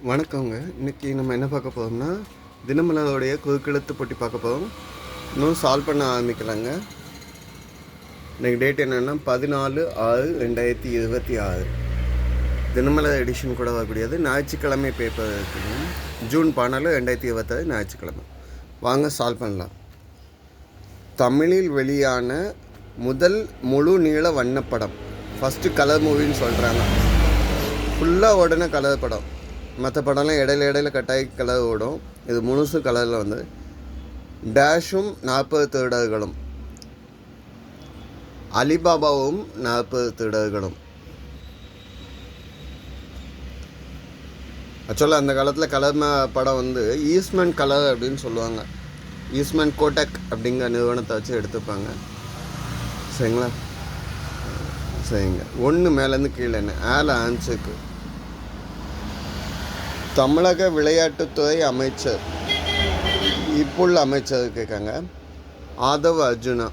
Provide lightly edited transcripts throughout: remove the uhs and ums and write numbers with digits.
வணக்கங்க. இன்றைக்கி நம்ம என்ன பார்க்க போகிறோம்னா, தினமலருடைய குறுக்கெழுத்து போட்டி பார்க்க போகிறோம். இன்னும் சால்வ் பண்ண ஆரம்பிக்கலாங்க. இன்றைக்கி டேட் என்னென்னா 14/6/2026. தினமலர் எடிஷன் கூட வரக்கூடியது. ஞாயிற்றுக்கிழமை பேப்பர் இருக்குங்க. ஜூன் 14, 2026 ஞாயிற்றுக்கிழமை. வாங்க சால்வ் பண்ணலாம். தமிழில் வெளியான முதல் முழு நீள வண்ணப்படம். ஃபஸ்ட்டு கலர் மூவின்னு சொல்கிறாங்க. ஃபுல்லாக ஓடின கலர் படம். மற்ற படம்லாம் இடையில கட்டாய கலர் ஓடும். இது முழுசு கலரில் வந்து டேஷும் 40 திருடர்களும், அலிபாபாவும் 40 திருடர்களும். ஆக்சுவலாக அந்த காலத்தில் கலர் படம் வந்து ஈஸ்ட்மன் கலர் அப்படின்னு சொல்லுவாங்க. ஈஸ்ட்மன் கோட்டக் அப்படிங்கிற நிறுவனத்தை வச்சு எடுத்துப்பாங்க. சரிங்களா? சரிங்க. ஒன்று மேலேருந்து கீழே என்ன ஆன்சருக்கு தமிழக விளையாட்டுத்துறை அமைச்சர் இப்புள்ள அமைச்சர் கேட்காங்க. ஆதவ் அர்ஜுனா.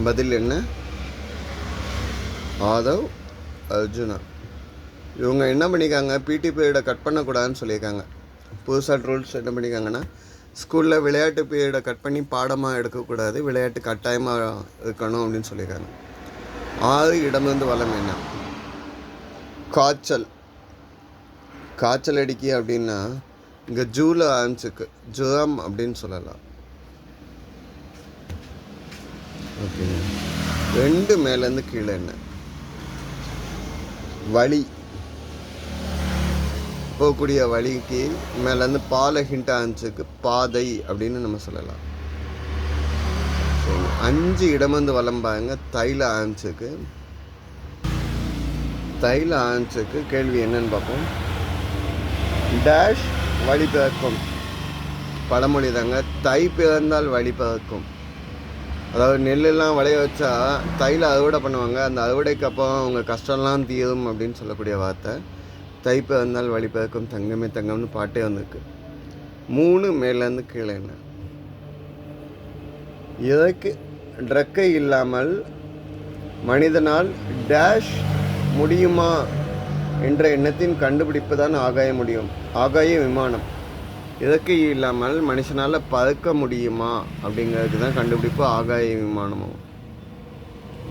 பதில் என்ன? ஆதவ் அர்ஜுனா. இவங்க என்ன பண்ணியிருக்காங்க, பிடி பீரியடை கட் பண்ணக்கூடாதுன்னு சொல்லியிருக்காங்க. புதுசாக ரூல்ஸ் என்ன பண்ணியிருக்காங்கன்னா, ஸ்கூலில் விளையாட்டு பீரியடை கட் பண்ணி பாடமாக எடுக்கக்கூடாது, விளையாட்டு கட்டாயமாக இருக்கணும் அப்படின்னு சொல்லியிருக்காங்க. 6 இடமிருந்து வளம் என்ன? காய்ச்சல் அடிக்கி அப்படின்னா இங்கே ஜூல ஆரம்பிச்சுக்கு ஜுரம் அப்படின்னு சொல்லலாம். ஓகேங்க. 2 மேலேருந்து கீழே என்ன? வழி. போகக்கூடிய வழிக்கு மேலேருந்து பாலை ஹிண்ட் ஆரம்பிச்சுக்கு பாதை அப்படின்னு நம்ம சொல்லலாம். 5 இடமிருந்து வலம் பாருங்க. தைல ஆரம்பிச்சுக்கு கேள்வி என்னன்னு பார்ப்போம். டேஷ் வழி பிறக்கும். பழமொழி தாங்க. தை பிறந்தால் வழி பிறக்கும். அதாவது நெல்லெல்லாம் விளைய வச்சா தையில் அறுவடை பண்ணுவாங்க. அந்த அறுவடைக்கு அப்புறம் அவங்க கஷ்டம்லாம் தீரும் அப்படின்னு சொல்லக்கூடிய வார்த்தை. தை பிறந்தால் வழி பிறக்கும், தங்கமே தங்கம்னு பாட்டே வந்திருக்கு. 3 மேலேருந்து கீழே என்ன? இதற்கு ட்ரக்கை இல்லாமல் மனிதனால் டேஷ் முடியுமா என்ற எண்ணத்தின் கண்டுபிடிப்பு தான் ஆகாய விமானம். இறக்கை இல்லாமல் மனுஷனால் பறக்க முடியுமா அப்படிங்கிறதுக்கு தான் கண்டுபிடிப்பு ஆகாய விமானமும்.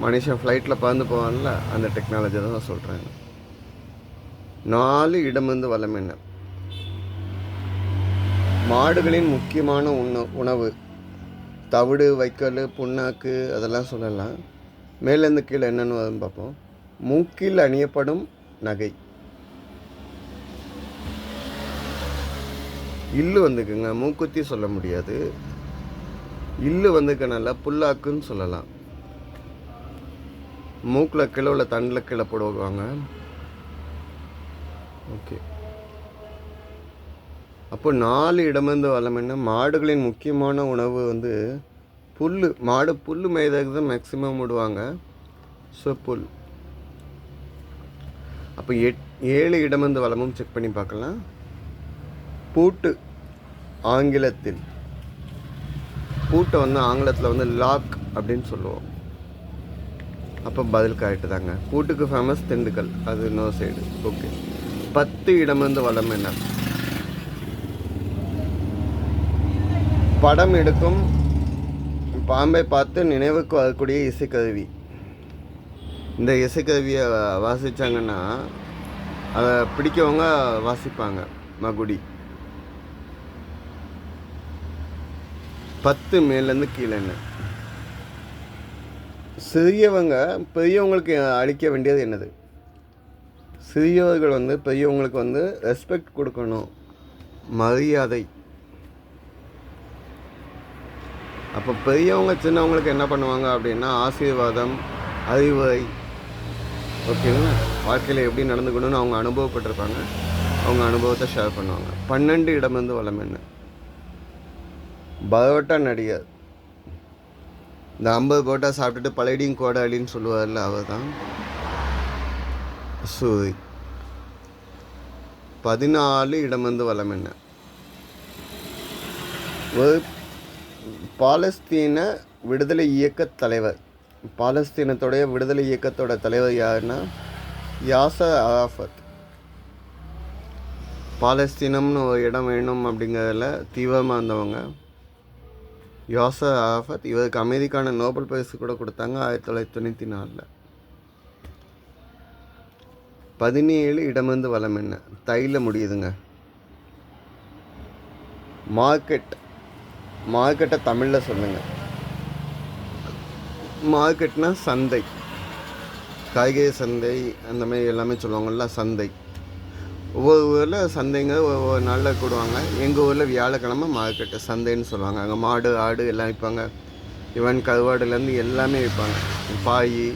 மனுஷன் ஃப்ளைட்டில் பறந்து போவான்ல, அந்த டெக்னாலஜி தான் சொல்கிறாங்க. 4 இடமிருந்து வளம் என்ன? மாடுகளின் முக்கியமான உணவு. தவிடு, வைக்கல், புண்ணாக்கு அதெல்லாம் சொல்லலாம். மேலேருந்து கீழே என்னென்னு வரும்னு பார்ப்போம். மூக்கில் அணியப்படும் நகை. இல்லு வந்துக்குங்க. மூக்குத்தி சொல்ல முடியாது. இல்லு வந்துக்கனால புல்லாக்குன்னு சொல்லலாம். மூக்கில் கிலோவில் தண்டில் கீழே போடுவாங்க. ஓகே. அப்போ 4 இடமிருந்து வளம் என்ன? மாடுகளின் முக்கியமான உணவு வந்து புல். மாடு புல் மேய்தற்கு தான் மேக்சிமம் விடுவாங்க. ஸோ புல். அப்போ 7 இடமிருந்து வளமும் செக் பண்ணி பார்க்கலாம். பூட்டு. ஆங்கிலத்தில் பூட்டை வந்து ஆங்கிலத்தில் வந்து லாக் அப்படின்னு சொல்லுவோம். அப்போ பதில் கரெக்டு தாங்க. பூட்டுக்கு ஃபேமஸ் திண்டுக்கல், அது இன்னொரு சைடு. ஓகே. 10 இடமிருந்து வளம் என்ன? படம் எடுக்கும் பாம்பை பார்த்து நினைவுக்கு வரக்கூடிய இசைக்கருவி. இந்த இசைக்கருவியை வாசித்தாங்கன்னா அதை பிடிக்கவங்க வாசிப்பாங்க. மகுடி. 10 மேலேருந்து கீழே என்ன? சிறியவங்க பெரியவங்களுக்கு அளிக்க வேண்டியது என்னது? சிறியவர்கள் வந்து பெரியவங்களுக்கு வந்து ரெஸ்பெக்ட் கொடுக்கணும், மரியாதை. அப்போ பெரியவங்க சின்னவங்களுக்கு என்ன பண்ணுவாங்க அப்படின்னா ஆசீர்வாதம், அறிவுரை. ஓகேங்களா? வாழ்க்கையில் எப்படி நடந்துக்கணும்னு அவங்க அனுபவப்பட்டிருப்பாங்க. அவங்க அனுபவத்தை ஷேர் பண்ணுவாங்க. 12 இடமிருந்து வளம் என்ன? பரோட்டா நடிகர். இந்த 50 பரோட்டா சாப்பிட்டுட்டு பழையடியும் கோடாலின்னு சொல்லுவார்ல, அவர் தான் சூரி. 14 இடமிருந்து வளம் என்ன? ஒரு பாலஸ்தீன விடுதலை இயக்க தலைவர். பாலஸ்தீனத்துடைய விடுதலை இயக்கத்தோட தலைவர் யாருன்னா யாசர் அரஃபத். பாலஸ்தீனம்னு ஒரு இடம் வேணும் அப்படிங்கிறதுல தீவிரமாக இருந்தவங்க யாசர் அரஃபத். இவருக்கு அமைதிக்கான நோபல் பரிசு கூட கொடுத்தாங்க 1994. 17 இடமிருந்து வளம் என்ன? தைல முடியுதுங்க. மார்க்கெட்டை தமிழில் சொல்லுங்கள். மார்க்கெட்னா சந்தை, காய்கறி சந்தை அந்த மாதிரி எல்லாமே சொல்லுவாங்கள்ல, சந்தை. ஒவ்வொரு ஊரில் சந்தைங்க ஒவ்வொரு நாளில் கூடுவாங்க. எங்கள் ஊரில் வியாழக்கிழமை மார்க்கெட்டு சந்தைன்னு சொல்லுவாங்க. அங்கே மாடு ஆடு எல்லாம் விற்பாங்க. ஈவன் கருவாடுலேருந்து எல்லாமே விற்பாங்க. பாய்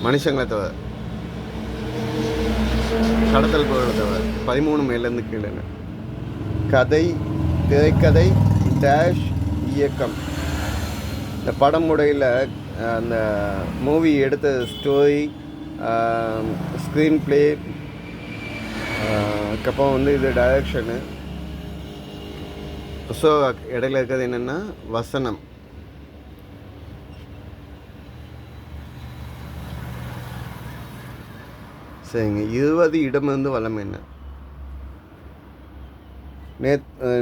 மனுஷங்களை தவிர, கடத்தல் பொருளை தவிர. 13 மேலேருந்து கீழேங்க. கதை, திரைக்கதை, டேஷ், இயக்கம். இந்த படம் முறையில் அந்த மூவி எடுத்த ஸ்டோரி, ஸ்க்ரீன் ப்ளே, அதுக்கப்புறம் வந்து இது டைரக்ஷனு. ஸோ இடையில இருக்கிறது என்னென்னா வசனம். சரிங்க. 20 இடமிருந்து வளம் என்ன?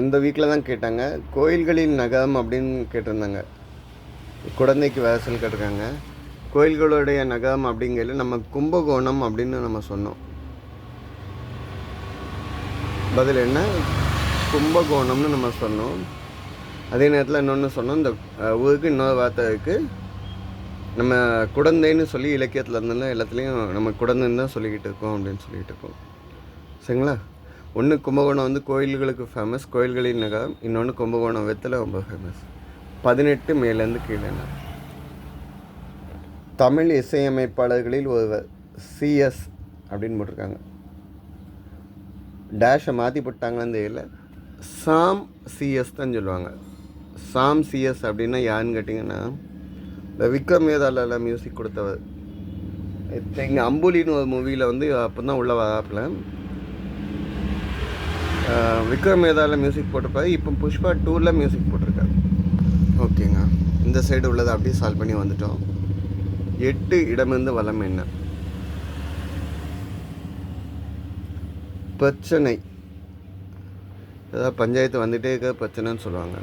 இந்த வீக்கில் தான் கேட்டாங்க. கோயில்களின் நகரம் அப்படின்னு கேட்டிருந்தாங்க. குழந்தைக்கு வாசல் கேட்டிருக்காங்க. கோயில்களுடைய நகரம் அப்படிங்கிறது நம்ம கும்பகோணம் அப்படின்னு நம்ம சொன்னோம். பதில் என்ன? கும்பகோணம்னு நம்ம சொன்னோம். அதே நேரத்தில் இன்னொன்று சொன்னோம், இந்த ஊருக்கு இன்னொரு வார்த்தை இருக்குது. நம்ம குழந்தைன்னு சொல்லி இலக்கியத்தில் இருந்தாலும் எல்லாத்துலேயும் நம்ம குழந்தைன்னு தான் சொல்லிக்கிட்டு இருக்கோம் அப்படின்னு சொல்லிகிட்டு இருக்கோம். சரிங்களா? ஒன்று கும்பகோணம் வந்து கோயில்களுக்கு ஃபேமஸ், கோயில்களின் நகரம். இன்னொன்று கும்பகோணம் வெத்தலை ரொம்ப ஃபேமஸ். 18 மேலேருந்து கீழே. தமிழ் இசையமைப்பாளர்களில் ஒருவர் சிஎஸ் அப்படின்னு போட்டிருக்காங்க. டேஷை மாற்றி போட்டாங்களான்னு தெரியல. சாம் சிஎஸ் தான் சொல்லுவாங்க. சாம் சிஎஸ் அப்படின்னா யாருன்னு கேட்டிங்கன்னா, இந்த விக்ரம் வேதாள மியூசிக் கொடுத்தவர். இங்கே அம்புலின்னு ஒரு மூவியில் வந்து அப்போ தான் உள்ள வராப்பில் விக்ரம் வேதாள மியூசிக் போட்டிருப்பாரு. இப்போ புஷ்பா 2ல் மியூசிக் போட்டிருக்காரு. ஓகேங்க. இந்த சைடு உள்ளதை அப்படியே சால்வ் பண்ணி வந்துட்டோம். 8 இடமிருந்து வளம் என்ன? பிரச்சனை. ஏதாவது பஞ்சாயத்து வந்துகிட்டே இருக்க பிரச்சனைன்னு சொல்லுவாங்க.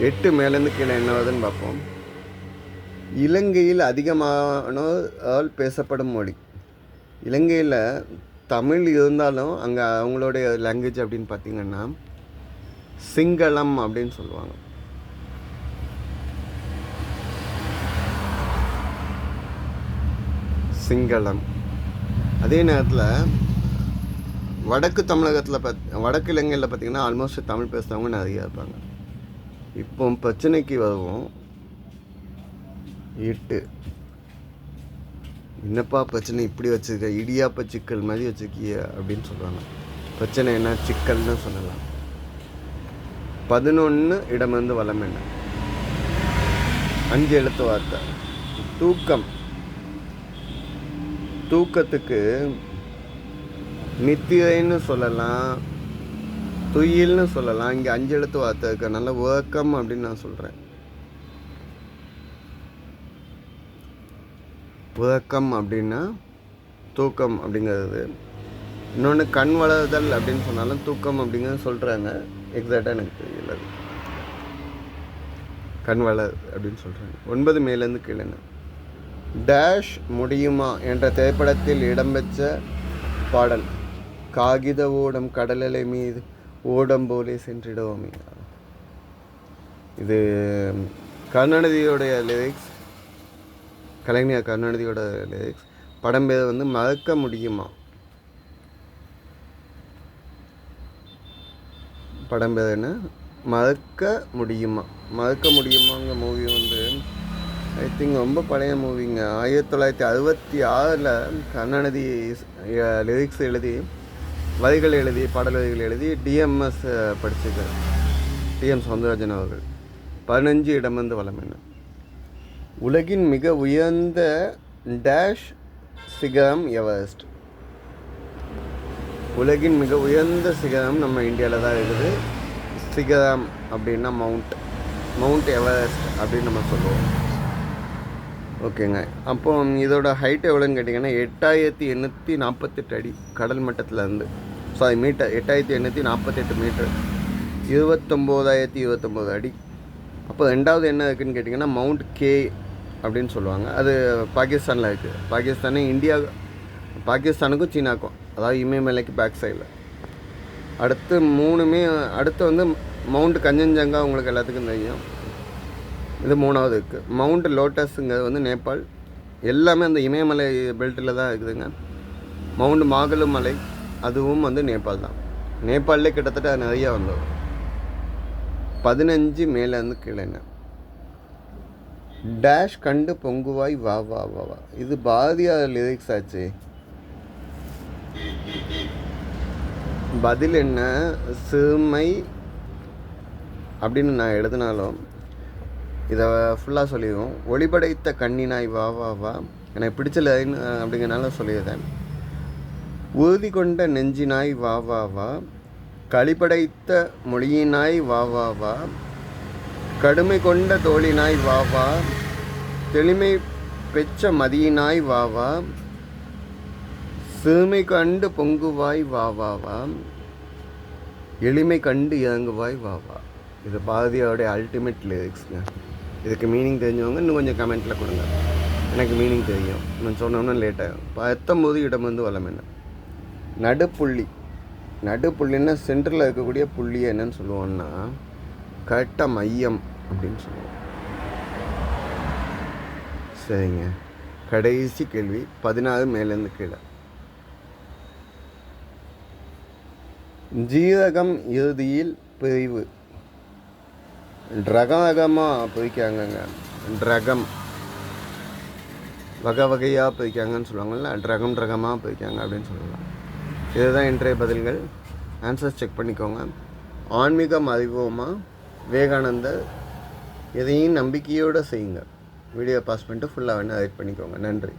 8 மேலேருந்து கீழே என்ன வருதுன்னு பார்ப்போம். இலங்கையில் அதிகமானோர் பேசப்படும் மொழி. இலங்கையில் தமிழ் இருந்தாலும் அங்கே அவங்களுடைய லாங்குவேஜ் அப்படின்னு பார்த்திங்கன்னா சிங்களம் அப்படின்னு சொல்லுவாங்க. சிங்களம். அதே நேரத்தில் வடக்கு தமிழகத்தில் வடக்கு இலங்கையில் பார்த்திங்கன்னா ஆல்மோஸ்ட் தமிழ் பேசுகிறவங்க நிறையா இருப்பாங்க. இப்போ பிரச்சனைக்கு வருவோம். 8 என்னப்பா பிரச்சனை இப்படி வச்சுருக்க, இடியாப்ப சிக்கல் மாதிரி வச்சுருக்கிய அப்படின்னு சொல்லுவாங்க. பிரச்சனை என்ன? சிக்கல்னு சொல்லலாம். 11 இடமிருந்து வளம் என்ன? 5 எழுத்து வார்த்தை. தூக்கம். தூக்கத்துக்கு நித்திரைன்னு சொல்லலாம், துயில்னு சொல்லலாம். இங்கே 5 எழுத்து வார்த்தை இருக்க. நல்ல உறக்கம் அப்படின்னு நான் சொல்கிறேன். உறக்கம் அப்படின்னா தூக்கம் அப்படிங்கிறது. இன்னொன்று கண் வளர்தல் அப்படின்னு சொன்னாலும் தூக்கம் அப்படிங்கிறது சொல்கிறாங்க. எக்ஸாக்டாக எனக்கு தெரியல. கண் வளர் அப்படின்னு சொல்கிறாங்க. 9 மேலேருந்து கீழே. டேஷ் முடியுமா என்ற திரைப்படத்தில் இடம்பெற்ற பாடல். காகித ஓடம் கடலலை மீது ஓடம் போலே சென்றிடுவோமே. இது கருணாநிதியோடைய லிரிக்ஸ், கலைஞர் கருணாநிதியோட லிரிக்ஸ். படம் பேர் வந்து மறக்க முடியுமா. படம் பேர் என்ன? மறக்க முடியுமா. மறக்க முடியுமாங்க மூவி வந்து ஐ திங்க் ரொம்ப பழைய மூவிங்க. 1966 கருணாநிதி லிரிக்ஸ் எழுதி, வரிகள் எழுதி, பாடல் வரிகள் எழுதி டிஎம்எஸ் படிச்சிருக்கார், டிஎம் சௌந்தரராஜன் அவர்கள். 15 இடமிருந்து வளம் என்ன? உலகின் மிக உயர்ந்த டேஷ் சிகரம் எவரெஸ்ட். உலகின் மிக உயர்ந்த சிகரம் நம்ம இந்தியாவில் தான் இருக்குது. சிகரம் அப்படின்னா மவுண்ட் எவரெஸ்ட் அப்படின்னு நம்ம சொல்லுவோம். ஓகேங்க. அப்போ இதோட ஹைட் எவ்வளோன்னு கேட்டிங்கன்னா 8848 அடி கடல் மட்டத்தில் இருந்து. மீட்டர் 8848 மீட்டர், 29,029 அடி. அப்போ ரெண்டாவது என்ன இருக்குதுன்னு கேட்டிங்கன்னா மவுண்ட் கே அப்படின்னு சொல்லுவாங்க. அது பாகிஸ்தானில் இருக்குது. பாகிஸ்தானுக்கும் சீனாக்கும், அதாவது இமயமலைக்கு பேக் சைடில். அடுத்து வந்து மவுண்ட் கஞ்சன்ஜங்கா உங்களுக்கு எல்லாத்துக்கும் தெரியும். இது 3வது இருக்குது. மவுண்ட் லோட்டஸுங்கிறது வந்து நேபாள். எல்லாமே அந்த இமயமலை பெல்ட்டில் தான் இருக்குதுங்க. மவுண்ட் மாகலு மலை அதுவும் வந்து நேபாள் தான். நேபாளிலே கிட்டத்தட்ட நிறையா வந்தது. 15 மேலேருந்து கீழேங்க. டேஷ் கண்டு பொங்குவாய் வா வா வா வா, இது பாரதியார் லிரிக்ஸ் ஆச்சு. பதில் என்ன? சிறுமை அப்படின்னு நான் எழுதினாலும் இதை ஃபுல்லாக சொல்லிடுவோம். ஒளிபடைத்த கண்ணினாய் வா வா வா, எனக்கு பிடிச்சல அப்படிங்கிறனால சொல்லிடுறேன். உறுதி கொண்ட நெஞ்சினாய் வா வா வா, களிப்படைத்த மொழியினாய் வா வா வா, கடுமை கொண்ட தோழினாய் வா வா, தெளிமை பெற்ற மதியினாய் வா வா, சிறுமை கண்டு பொங்குவாய் வா வா வா, எளிமை கண்டு இறங்குவாய் வா வா. இது பாரதியாருடைய அல்டிமேட் லிரிக்ஸ்ங்க. இதுக்கு மீனிங் தெரிஞ்சவங்க இன்னும் கொஞ்சம் கமெண்ட்டில் கொடுங்க. எனக்கு மீனிங் தெரியும், நான் சொன்னோன்னா லேட்டாகும். 19 இடம் வந்து வளம் என்ன? நடுப்புள்ளின்னா சென்டரில் இருக்கக்கூடிய புள்ளியை என்னன்னு சொல்லுவோம்னா கரெக்டாக மையம் அப்படின்னு சொல்லுவோம். சரிங்க, கடைசி கேள்வி 16 மேலேருந்து கீழே. ஜீரகம் இறுதியில் பிரிவு. ரகமாக பிரிக்காங்கங்க. ட்ரகம் வகையாக பிரிக்காங்கன்னு சொல்லுவாங்கள்ல, ட்ரகமாக பிரிக்காங்க அப்படின்னு சொல்லலாம். இதுதான் இன்றைய பதில்கள். ஆன்சர்ஸ் செக் பண்ணிக்கோங்க. ஆன்மீகம் அறிவோமா, விவேகானந்தர், எதையும் நம்பிக்கையோடு செய்யுங்க. வீடியோ பாஸ் பண்ணிட்டு ஃபுல்லாக வேணால் ரைட் பண்ணிக்கோங்க. நன்றி.